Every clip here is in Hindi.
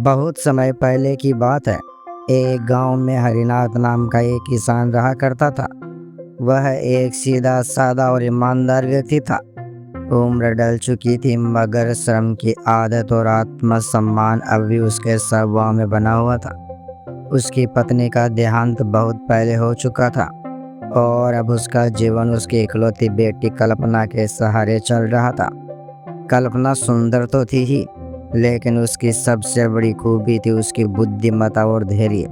बहुत समय पहले की बात है। एक गांव में हरिनाथ नाम का एक किसान रहा करता था। वह एक सीधा साधा और ईमानदार व्यक्ति था। उम्र ढल चुकी थी मगर श्रम की आदत और आत्मसम्मान अब भी उसके स्वभाव में बना हुआ था। उसकी पत्नी का देहांत बहुत पहले हो चुका था और अब उसका जीवन उसकी इकलौती बेटी कल्पना के सहारे चल रहा था। कल्पना सुंदर तो थी ही, लेकिन उसकी सबसे बड़ी खूबी थी उसकी बुद्धिमत्ता और धैर्य।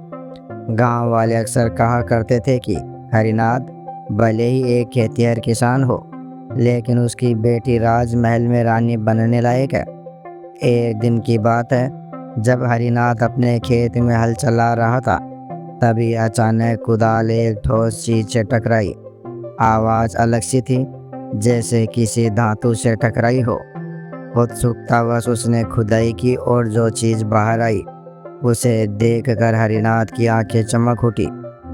गांव वाले अक्सर कहा करते थे कि हरिनाथ भले ही एक खेतिहर किसान हो, लेकिन उसकी बेटी राजमहल में रानी बनने लायक है। एक दिन की बात है, जब हरिनाथ अपने खेत में हल चला रहा था, तभी अचानक कुदाल एक ठोस चीज से टकराई। आवाज अलग सी थी, जैसे किसी धातु से टकराई हो। उत्सुकतावश उसने खुदाई की और जो चीज बाहर आई उसे देखकर हरिनाथ की आंखें चमक उठी।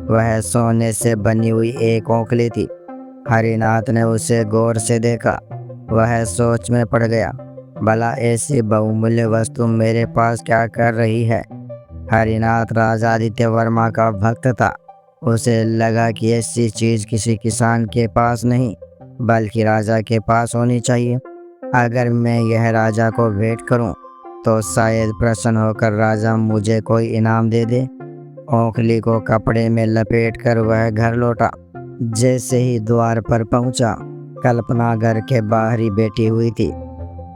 वह सोने से बनी हुई एक ओंकली थी। हरिनाथ ने उसे गौर से देखा। वह सोच में पड़ गया, भला ऐसी बहुमूल्य वस्तु मेरे पास क्या कर रही है। हरिनाथ राजा आदित्य वर्मा का भक्त था। उसे लगा कि ऐसी चीज किसी किसान के पास नहीं, बल्कि राजा के पास होनी चाहिए। अगर मैं यह राजा को भेंट करूं, तो शायद प्रसन्न होकर राजा मुझे कोई इनाम दे दे। ओंकली को कपड़े में लपेटकर वह घर लौटा। जैसे ही द्वार पर पहुंचा, कल्पना घर के बाहर ही बैठी हुई थी।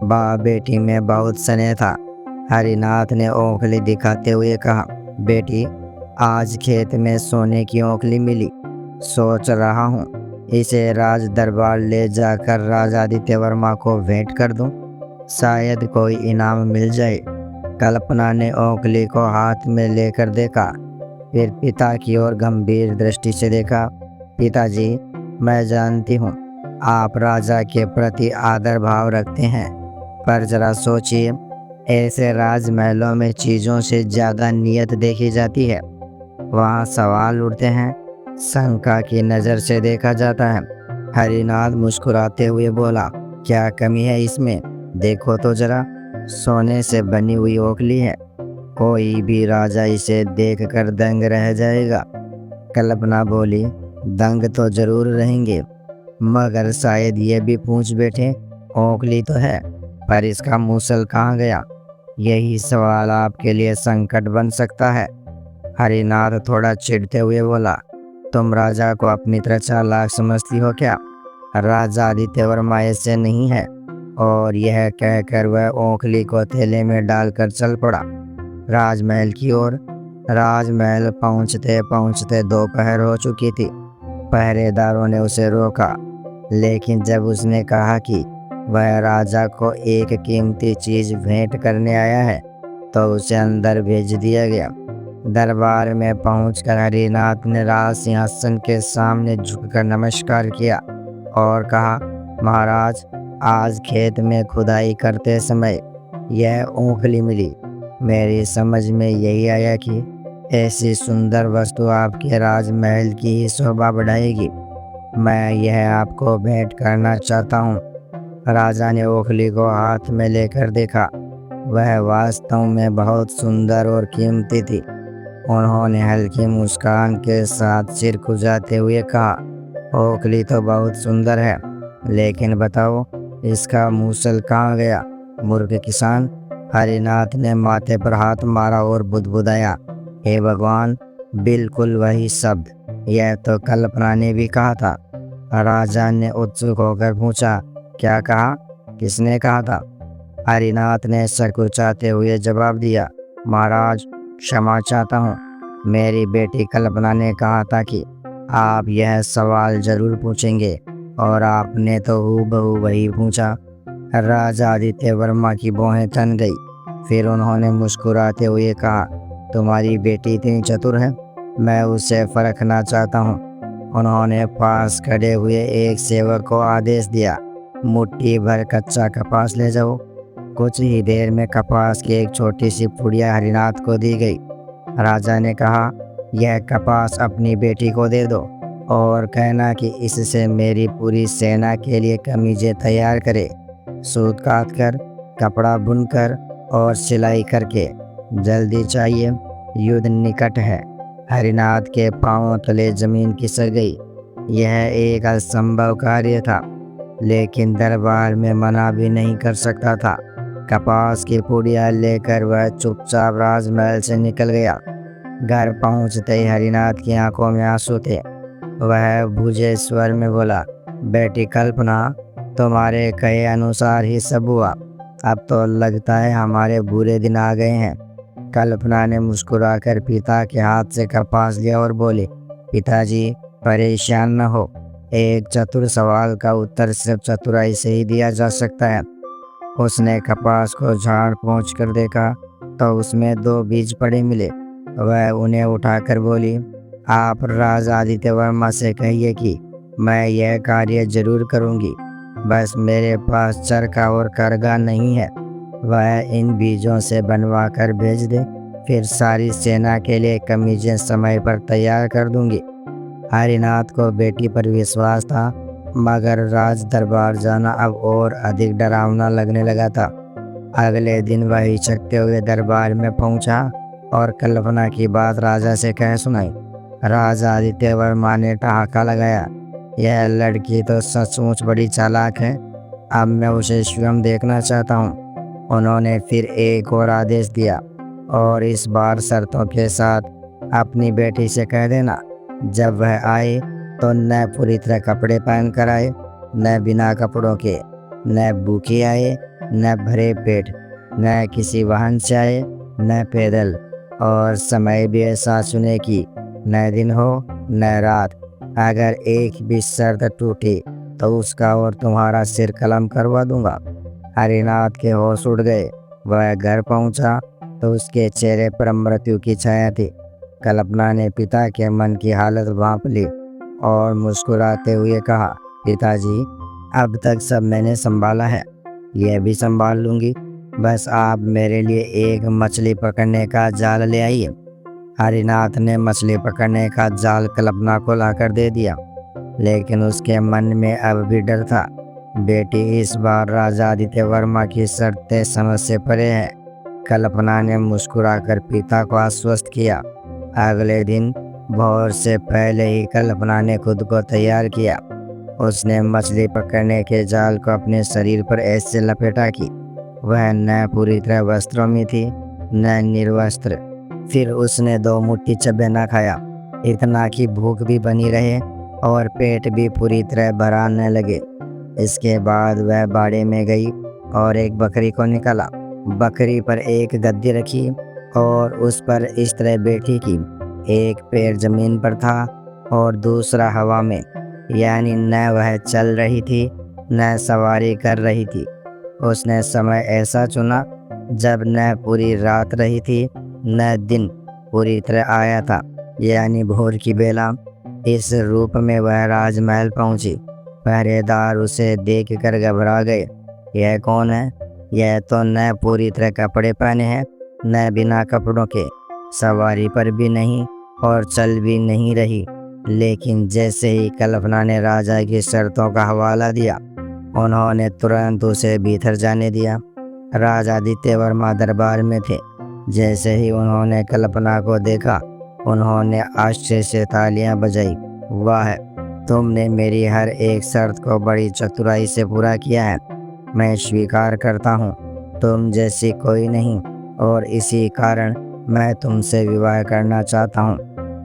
बाप बेटी में बहुत स्नेह था। हरिनाथ ने ओंकली दिखाते हुए कहा, बेटी, आज खेत में सोने की ओंकली मिली। सोच रहा हूँ इसे राज दरबार ले जाकर राजा आदित्य वर्मा को भेंट कर दूं। शायद कोई इनाम मिल जाए। कल्पना ने ओंकली को हाथ में लेकर देखा, फिर पिता की ओर गंभीर दृष्टि से देखा। पिताजी, मैं जानती हूँ आप राजा के प्रति आदर भाव रखते हैं, पर जरा सोचिए, ऐसे राजमहलों में चीज़ों से ज़्यादा नियत देखी जाती है। वहाँ सवाल उठते हैं, शंका की नज़र से देखा जाता है। हरिनाथ मुस्कुराते हुए बोला, क्या कमी है इसमें? देखो तो जरा, सोने से बनी हुई ओखली है। कोई भी राजा इसे देखकर दंग रह जाएगा। कल्पना बोली, दंग तो जरूर रहेंगे, मगर शायद ये भी पूछ बैठे, ओखली तो है, पर इसका मूसल कहाँ गया? यही सवाल आपके लिए संकट बन सकता है। हरिनाथ थोड़ा चिढ़ते हुए बोला, तुम राजा को अपनी तरह चालाक समझती हो क्या? राजा आदित्य वर्मा ऐसे नहीं है। और यह कहकर वह ओंकली को थैले में डालकर चल पड़ा राजमहल की ओर। राजमहल पहुंचते पहुंचते दोपहर हो चुकी थी। पहरेदारों ने उसे रोका, लेकिन जब उसने कहा कि वह राजा को एक कीमती चीज भेंट करने आया है, तो उसे अंदर भेज दिया गया। दरबार में पहुंचकर हरिनाथ ने राज सिंहासन के सामने झुककर नमस्कार किया और कहा, महाराज, आज खेत में खुदाई करते समय यह ओंकली मिली। मेरी समझ में यही आया कि ऐसी सुंदर वस्तु आपके राजमहल की ही शोभा बढ़ाएगी। मैं यह आपको भेंट करना चाहता हूँ। राजा ने ओखली को हाथ में लेकर देखा। वह वास्तव में बहुत सुंदर और कीमती थी। उन्होंने हल्की मुस्कान के साथ सिर खुजाते हुए कहा, ओखली तो बहुत सुंदर है, लेकिन बताओ इसका मूसल कहाँ गया? मूर्ख किसान। हरिनाथ ने माथे पर हाथ मारा और बुदबुदाया, हे भगवान, बिल्कुल वही शब्द। यह तो कल्पना ने भी कहा था। राजा ने उत्सुक होकर पूछा, क्या कहा? किसने कहा था? हरिनाथ ने सरकुचाते हुए जवाब दिया, महाराज, क्षमा चाहता हूँ। मेरी बेटी कल्पना ने कहा था कि आप यह सवाल जरूर पूछेंगे, और आपने तो हूबहू वही पूछा। राजा आदित्य वर्मा की भौहें तन गई। फिर उन्होंने मुस्कुराते हुए कहा, तुम्हारी बेटी इतनी चतुर है, मैं उसे परखना चाहता हूँ। उन्होंने पास खड़े हुए एक सेवक को आदेश दिया, मुट्ठी भर कच्चा कपास ले जाओ। कुछ ही देर में कपास की एक छोटी सी पुड़िया हरिनाथ को दी गई। राजा ने कहा, यह कपास अपनी बेटी को दे दो और कहना कि इससे मेरी पूरी सेना के लिए कमीजें तैयार करे, सूत काट कर, कपड़ा बुनकर और सिलाई करके। जल्दी चाहिए, युद्ध निकट है। हरिनाथ के पांवों तले जमीन खिसक गई। यह एक असंभव कार्य था, लेकिन दरबार में मना भी नहीं कर सकता था। कपास की पुड़िया लेकर वह चुपचाप राजमहल से निकल गया। घर पहुंचते ही हरिनाथ की आंखों में आंसू थे। वह बुझे स्वर में बोला, बेटी कल्पना, तुम्हारे कहे अनुसार ही सब हुआ। अब तो लगता है हमारे बुरे दिन आ गए हैं। कल्पना ने मुस्कुराकर पिता के हाथ से कपास लिया और बोली, पिताजी परेशान न हो। एक चतुर सवाल का उत्तर सिर्फ चतुराई से ही दिया जा सकता है। उसने कपास को झाड़ पोंछ कर देखा तो उसमें 2 बीज पड़े मिले। वह उन्हें उठाकर बोली, आप राजा आदित्य वर्मा से कहिए कि मैं यह कार्य जरूर करूंगी। बस मेरे पास चरखा और करगा नहीं है। वह इन बीजों से बनवा कर भेज दे, फिर सारी सेना के लिए कमीजें समय पर तैयार कर दूंगी। हरिनाथ को बेटी पर विश्वास था, मगर राज दरबार जाना अब और अधिक डरावना लगने लगा था। अगले दिन वह हिचकते हुए दरबार में पहुंचा और कल्पना की बात राजा से कह सुनाई। राजा आदित्य वर्मा ने ठहाका लगाया, यह लड़की तो सचमुच बड़ी चालाक है। अब मैं उसे स्वयं देखना चाहता हूँ। उन्होंने फिर एक और आदेश दिया, और इस बार शर्तों के साथ अपनी बेटी से कह देना, जब वह आए तो न पूरी तरह कपड़े पहन कर आए, न बिना कपड़ों के, न भूखी आए, न भरे पेट, न किसी वाहन से आए, न पैदल, और समय भी ऐसा चुने कि न दिन हो न रात। अगर एक भी शर्त टूटी तो उसका और तुम्हारा सिर कलम करवा दूंगा। हरिनाथ के होश उड़ गए। वह घर पहुंचा तो उसके चेहरे पर मृत्यु की छाया थी। कल्पना ने पिता के मन की हालत भांप ली और मुस्कुराते हुए कहा, पिताजी अब तक सब मैंने संभाला है, यह भी संभाल लूंगी। बस आप मेरे लिए एक मछली पकड़ने का जाल ले आइए। हरिनाथ ने मछली पकड़ने का जाल कल्पना को लाकर दे दिया, लेकिन उसके मन में अब भी डर था। बेटी इस बार राजा आदित्य वर्मा की शर्तें समझ से परे है। कल्पना ने मुस्कुराकर पिता को आश्वस्त किया। अगले दिन भोर से पहले ही कल्पना ने खुद को तैयार किया। उसने मछली पकड़ने के जाल को अपने शरीर पर ऐसे लपेटा कि वह न पूरी तरह वस्त्रों में थी न निर्वस्त्र। फिर उसने 2 मुट्ठी चबेना खाया, इतना कि भूख भी बनी रहे और पेट भी पूरी तरह भरा न लगे। इसके बाद वह बाड़े में गई और एक बकरी को निकाला। बकरी पर एक गद्दी रखी और उस पर इस तरह बैठी कि एक पैर जमीन पर था और दूसरा हवा में, यानी न वह चल रही थी न सवारी कर रही थी। उसने समय ऐसा चुना जब न पूरी रात रही थी न दिन पूरी तरह आया था, यानी भोर की बेला। इस रूप में वह राजमहल पहुंची। पहरेदार उसे देखकर घबरा गए। यह कौन है? यह तो न पूरी तरह कपड़े पहने हैं न बिना कपड़ों के, सवारी पर भी नहीं और चल भी नहीं रही। लेकिन जैसे ही कल्पना ने राजा की शर्तों का हवाला दिया, उन्होंने तुरंत उसे भीतर जाने दिया। राजा आदित्य वर्मा दरबार में थे। जैसे ही उन्होंने कल्पना को देखा, उन्होंने आश्चर्य से तालियां बजाई। वाह, तुमने मेरी हर एक शर्त को बड़ी चतुराई से पूरा किया है। मैं स्वीकार करता हूँ, तुम जैसी कोई नहीं, और इसी कारण मैं तुमसे विवाह करना चाहता हूँ।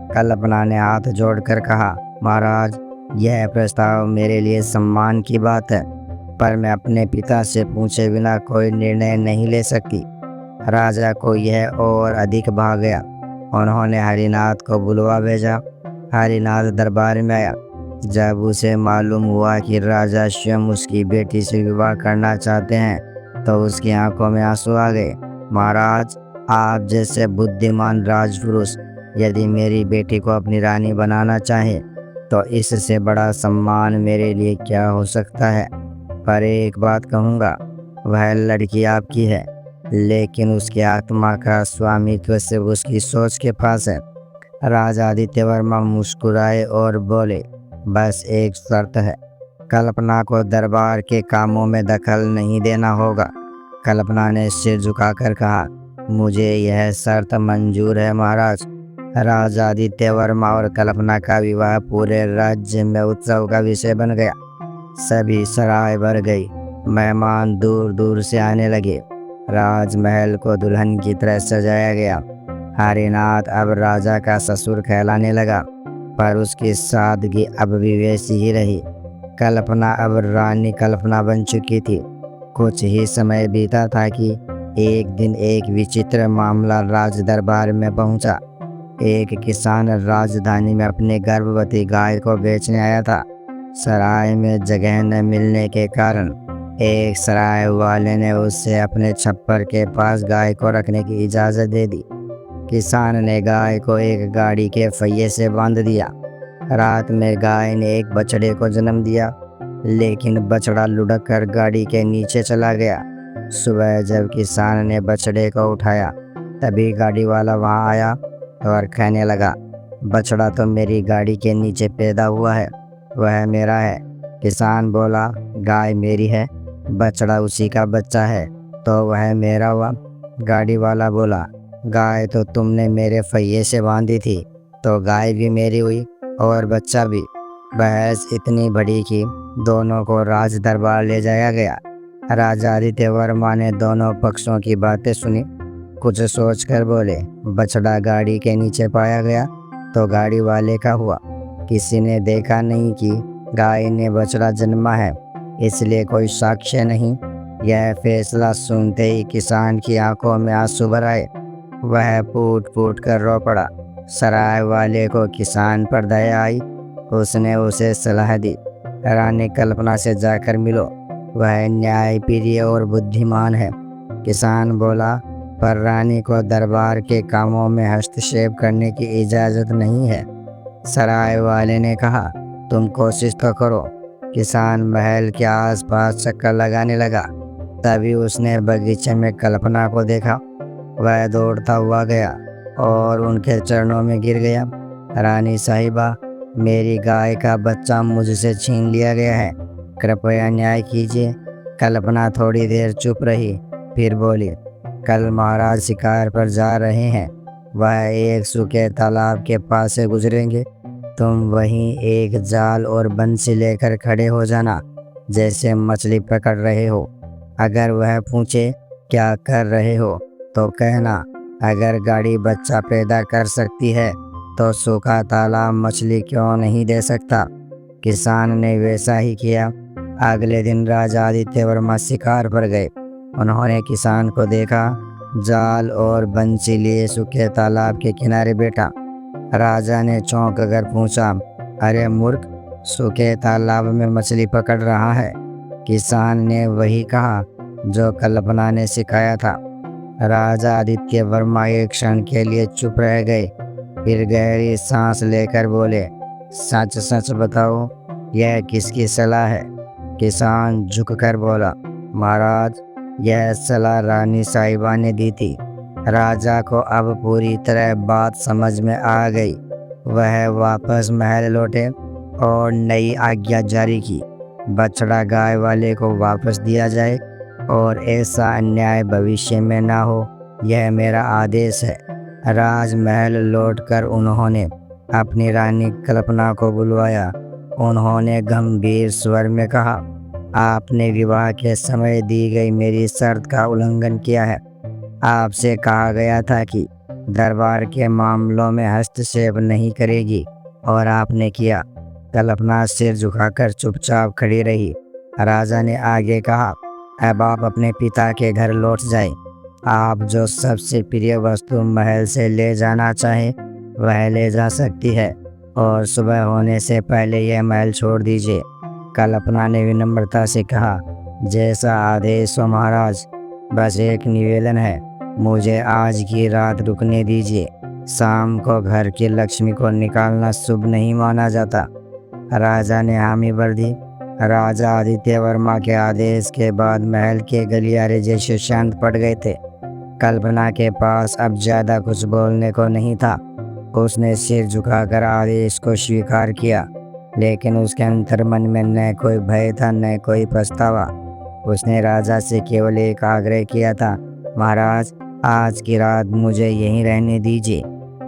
कल्पना ने हाथ जोड़कर कहा, महाराज, यह प्रस्ताव मेरे लिए सम्मान की बात है, पर मैं अपने पिता से पूछे बिना कोई निर्णय नहीं ले सकती। राजा को यह और अधिक भा गया। उन्होंने हरिनाथ को बुलवा भेजा। हरिनाथ दरबार में आया। जब उसे मालूम हुआ कि राजा स्वयं उसकी बेटी से विवाह करना चाहते हैं, तो उसकी आंखों में आंसू आ गए। महाराज, आप जैसे बुद्धिमान राजपुरुष यदि मेरी बेटी को अपनी रानी बनाना चाहे, तो इससे बड़ा सम्मान मेरे लिए क्या हो सकता है। पर एक बात कहूँगा, वह लड़की आपकी है, लेकिन उसकी आत्मा का स्वामित्व सिर्फ उसकी सोच के पास है। राजा आदित्य वर्मा मुस्कुराए और बोले, बस एक शर्त है, कल्पना को दरबार के कामों में दखल नहीं देना होगा। कल्पना ने सिर झुकाकर कहा, मुझे यह शर्त मंजूर है महाराज। राजा आदित्य वर्मा और कल्पना का विवाह पूरे राज्य में उत्सव का विषय बन गया। सभी सराय भर गई। मेहमान दूर दूर से आने लगे। राजमहल को दुल्हन की तरह सजाया गया। हरिनाथ अब राजा का ससुर कहलाने लगा, पर उसकी सादगी अब भी वैसी ही रही। कल्पना अब रानी कल्पना बन चुकी थी। कुछ ही समय बीता था कि एक दिन एक विचित्र मामला राज दरबार में पहुंचा। एक किसान राजधानी में अपने गर्भवती गाय को बेचने आया था। सराय में जगह न मिलने के कारण एक सराय वाले ने उससे अपने छप्पर के पास गाय को रखने की इजाज़त दे दी। किसान ने गाय को एक गाड़ी के पहिए से बांध दिया। रात में गाय ने एक बछड़े को जन्म दिया, लेकिन बछड़ा लुढ़क कर गाड़ी के नीचे चला गया। सुबह जब किसान ने बछड़े को उठाया, तभी गाड़ी वाला वहाँ आया और कहने लगा, बछड़ा तो मेरी गाड़ी के नीचे पैदा हुआ है, वह मेरा है। किसान बोला, गाय मेरी है, बछड़ा उसी का बच्चा है, तो वह मेरा हुआ। गाड़ी वाला बोला, गाय तो तुमने मेरे पहिए से बांधी थी, तो गाय भी मेरी हुई और बच्चा भी। बहस इतनी बड़ी कि दोनों को राज दरबार ले जाया गया। राजा आदित्य वर्मा ने दोनों पक्षों की बातें सुनी। कुछ सोचकर बोले, बछड़ा गाड़ी के नीचे पाया गया तो गाड़ी वाले का हुआ। किसी ने देखा नहीं कि गाय ने बछड़ा जन्मा है, इसलिए कोई साक्ष्य नहीं। यह फैसला सुनते ही किसान की आंखों में आंसू भर आए। वह फूट फूट कर रो पड़ा। सराय वाले को किसान पर दया आई। उसने उसे सलाह दी, रानी कल्पना से जाकर मिलो, वह न्यायप्रिय और बुद्धिमान है। किसान बोला, पर रानी को दरबार के कामों में हस्तक्षेप करने की इजाज़त नहीं है। सराय वाले ने कहा, तुम कोशिश तो करो। किसान महल के आसपास चक्कर लगाने लगा। तभी उसने बगीचे में कल्पना को देखा। वह दौड़ता हुआ गया और उनके चरणों में गिर गया। रानी साहिबा, मेरी गाय का बच्चा मुझसे छीन लिया गया है, कृपया न्याय कीजिए। कल्पना थोड़ी देर चुप रही, फिर बोली, कल महाराज शिकार पर जा रहे हैं। वह एक सूखे तालाब के पास से गुजरेंगे। तुम वहीं एक जाल और बंसी लेकर खड़े हो जाना, जैसे मछली पकड़ रहे हो। अगर वह पूछे क्या कर रहे हो, तो कहना, अगर गाड़ी बच्चा पैदा कर सकती है तो सूखा तालाब मछली क्यों नहीं दे सकता। किसान ने वैसा ही किया। अगले दिन राजा आदित्य वर्मा शिकार पर गए। उन्होंने किसान को देखा, जाल और बंसी लिए सूखे तालाब के किनारे बैठा। राजा ने चौंक कर पूछा, अरे मूर्ख, सूखे तालाब में मछली पकड़ रहा है। किसान ने वही कहा जो कल्पना ने सिखाया था। राजा आदित्य वर्मा एक क्षण के लिए चुप रह गए, फिर गहरी सांस लेकर बोले, सच सच बताओ, यह किसकी सलाह है। किसान झुककर बोला, महाराज, यह सलाह रानी साहिबा ने दी थी। राजा को अब पूरी तरह बात समझ में आ गई। वह वापस महल लौटे और नई आज्ञा जारी की, बछड़ा गाय वाले को वापस दिया जाए और ऐसा अन्याय भविष्य में ना हो, यह मेरा आदेश है। राजमहल लौटकर उन्होंने अपनी रानी कल्पना को बुलवाया। उन्होंने गंभीर स्वर में कहा, आपने विवाह के समय दी गई मेरी शर्त का उल्लंघन किया है। आपसे कहा गया था कि दरबार के मामलों में हस्तक्षेप नहीं करेगी, और आपने किया। कल्पना सिर झुकाकर चुपचाप खड़ी रही। राजा ने आगे कहा, अब आप अपने पिता के घर लौट जाएं। आप जो सबसे प्रिय वस्तु महल से ले जाना चाहें, वह ले जा सकती है, और सुबह होने से पहले यह महल छोड़ दीजिए। कल्पना ने विनम्रता से कहा, जैसा आदेश हो महाराज। बस एक निवेदन है, मुझे आज की रात रुकने दीजिए। शाम को घर की लक्ष्मी को निकालना शुभ नहीं माना जाता। राजा ने हामी भर दी। राजा आदित्य वर्मा के आदेश के बाद महल के गलियारे जैसे शांत पड़ गए थे। कल्पना के पास अब ज़्यादा कुछ बोलने को नहीं था। उसने सिर झुकाकर आदेश को स्वीकार किया, लेकिन उसके अंतर्मन में न कोई भय था न कोई पछतावा। उसने राजा से केवल एक आग्रह किया था, महाराज, आज की रात मुझे यहीं रहने दीजिए।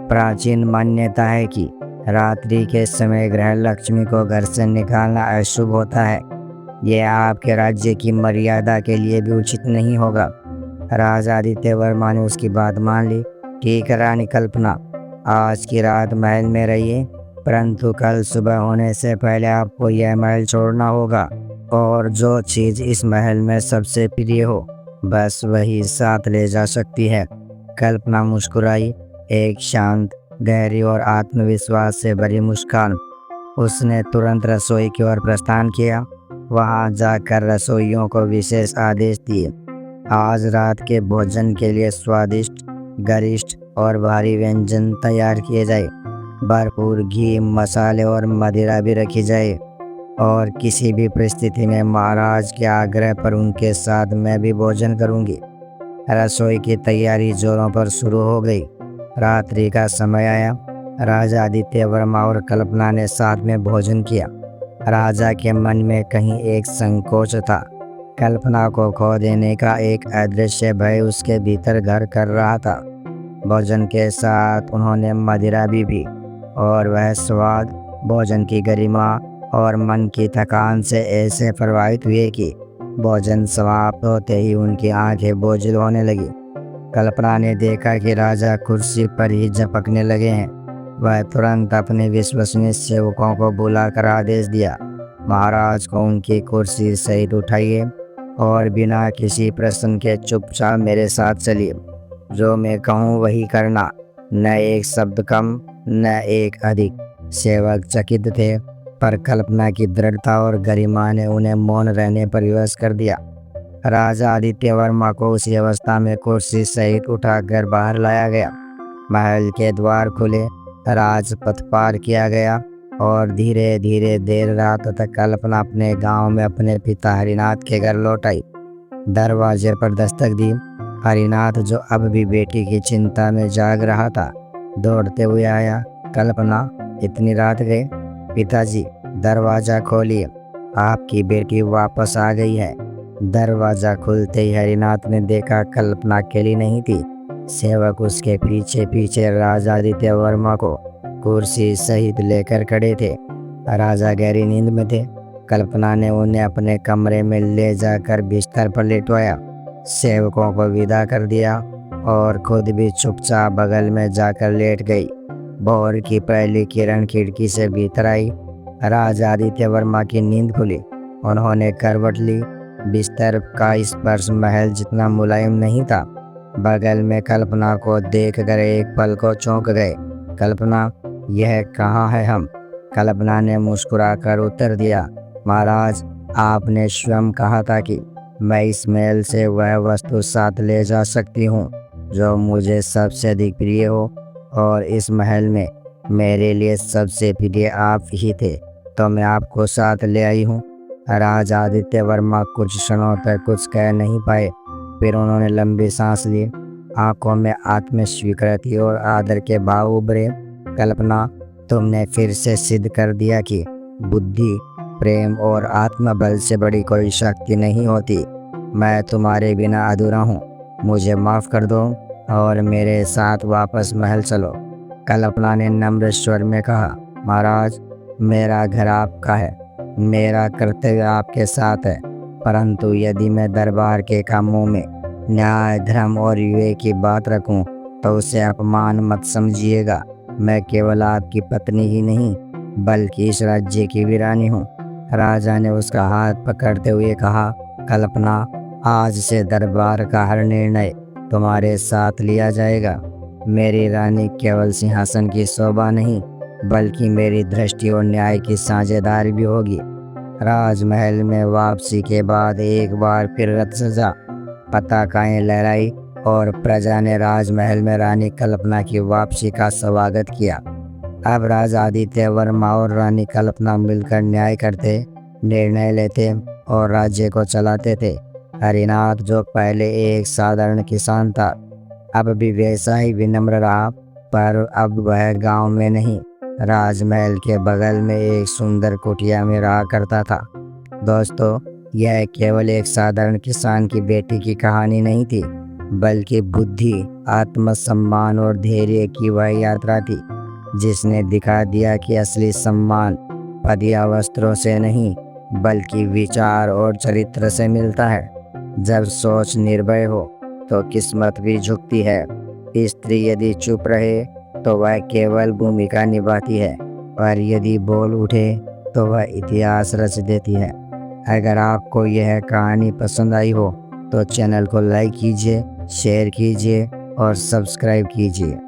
प्राचीन मान्यता है कि रात्रि के समय ग्रह लक्ष्मी को घर से निकालना अशुभ होता है। यह आपके राज्य की मर्यादा के लिए भी उचित नहीं होगा। राजा आदित्य वर्मा ने उसकी बात मान ली। ठीक है रानी कल्पना, आज की रात महल में रहिए, परंतु कल सुबह होने से पहले आपको यह महल छोड़ना होगा और जो चीज़ इस महल में सबसे प्रिय हो बस वही साथ ले जा सकती है। कल्पना मुस्कुराई, एक शांत, गहरी और आत्मविश्वास से भरी मुस्कान। उसने तुरंत रसोई की ओर प्रस्थान किया। वहां जाकर रसोइयों को विशेष आदेश दिए। आज रात के भोजन के लिए स्वादिष्ट, गरिष्ठ और भारी व्यंजन तैयार किए जाए। भरपूर घी, मसाले और मदिरा भी रखी जाए और किसी भी परिस्थिति में महाराज के आग्रह पर उनके साथ मैं भी भोजन करूंगी। रसोई की तैयारी जोरों पर शुरू हो गई। रात्रि का समय आया। राजा आदित्य वर्मा और कल्पना ने साथ में भोजन किया। राजा के मन में कहीं एक संकोच था। कल्पना को खो देने का एक अदृश्य भय उसके भीतर घर कर रहा था। भोजन के साथ उन्होंने मदिरा भी पी और वह स्वाद, भोजन की गरिमा और मन की थकान से ऐसे प्रभावित हुए कि भोजन समाप्त होते ही उनकी आंखें बोझिल होने लगी। कल्पना ने देखा कि राजा कुर्सी पर ही झपकने लगे हैं। वह तुरंत अपने विश्वसनीय सेवकों को बुलाकर आदेश दिया, महाराज को उनकी कुर्सी सहित उठाइए और बिना किसी प्रश्न के चुपचाप मेरे साथ चलिए। जो मैं कहूँ वही करना, न एक शब्द कम न एक अधिक। सेवक चकित थे, पर कल्पना की दृढ़ता और गरिमा ने उन्हें मौन रहने पर विवश कर दिया। राजा आदित्य वर्मा को उसी अवस्था में कुर्सी सहित उठाकर बाहर लाया गया। महल के द्वार खुले, राजपथ पार किया गया और धीरे धीरे देर रात तक कल्पना अपने गांव में अपने पिता हरिनाथ के घर लौट आई। दरवाजे पर दस्तक दी। हरिनाथ, जो अब भी बेटी की चिंता में जाग रहा था, दौड़ते हुए आया। कल्पना, इतनी रात गए? पिताजी, दरवाजा खोलिए, आपकी बेटी वापस आ गई है। दरवाजा खुलते ही हरिनाथ ने देखा कल्पना अकेली नहीं थी। सेवक उसके पीछे पीछे राजा आदित्य वर्मा को कुर्सी सहित लेकर खड़े थे। राजा गहरी नींद में थे। कल्पना ने उन्हें अपने कमरे में ले जाकर बिस्तर पर लेटवाया, सेवकों को विदा कर दिया और खुद भी चुपचाप बगल में जाकर लेट गई। भोर की पहली किरण खिड़की से भीतर आई। राजा आदित्य वर्मा की नींद खुली। उन्होंने करवट ली। बिस्तर का स्पर्श महल जितना मुलायम नहीं था। बगल में कल्पना को देखकर एक पल को चौंक गए। कल्पना, यह कहाँ है हम? कल्पना ने मुस्कुराकर उत्तर दिया, महाराज, आपने स्वयं कहा था कि मैं इस महल से वह वस्तु साथ ले जा सकती हूँ जो मुझे सबसे अधिक प्रिय हो, और इस महल में मेरे लिए सबसे प्रिय आप ही थे, तो मैं आपको साथ ले आई हूँ। राजा आदित्य वर्मा कुछ क्षणों तक कुछ कह नहीं पाए। फिर उन्होंने लंबी सांस ली। आंखों में आत्म स्वीकृति और आदर के भाव उभरे। कल्पना, तुमने फिर से सिद्ध कर दिया कि बुद्धि, प्रेम और आत्मबल से बड़ी कोई शक्ति नहीं होती। मैं तुम्हारे बिना अधूरा हूँ। मुझे माफ़ कर दो और मेरे साथ वापस महल चलो। कल्पना ने नम्र स्वर में कहा, महाराज, मेरा घर आपका है, मेरा कर्तव्य आपके साथ है, परंतु यदि मैं दरबार के कामों में न्याय, धर्म और विवेक की बात रखूं तो उसे अपमान मत समझिएगा। मैं केवल आपकी पत्नी ही नहीं बल्कि इस राज्य की भी रानी हूँ। राजा ने उसका हाथ पकड़ते हुए कहा, कल्पना, आज से दरबार का हर निर्णय तुम्हारे साथ लिया जाएगा। मेरी रानी केवल सिंहासन की शोभा नहीं बल्कि मेरी दृष्टि और न्याय की साझेदार भी होगी। राजमहल में वापसी के बाद एक बार फिर रथ सजा, पताकाएं लहराई और प्रजा ने राजमहल में रानी कल्पना की वापसी का स्वागत किया। अब राजा आदित्य वर्मा और रानी कल्पना मिलकर न्याय करते, निर्णय लेते और राज्य को चलाते थे। हरिनाथ, जो पहले एक साधारण किसान था, अब भी वैसा ही विनम्र रहा, पर अब वह गांव में नहीं, राजमहल के बगल में एक सुंदर कुटिया में रहा करता था। दोस्तों, यह केवल एक साधारण किसान की बेटी की कहानी नहीं थी, बल्कि बुद्धि, आत्मसम्मान और धैर्य की वह यात्रा थी जिसने दिखा दिया कि असली सम्मान पद या वस्त्रों से नहीं बल्कि विचार और चरित्र से मिलता है। जब सोच निर्भय हो तो किस्मत भी झुकती है। स्त्री यदि चुप रहे तो वह केवल भूमिका निभाती है, और यदि बोल उठे तो वह इतिहास रच देती है। अगर आपको यह कहानी पसंद आई हो तो चैनल को लाइक कीजिए, शेयर कीजिए और सब्सक्राइब कीजिए।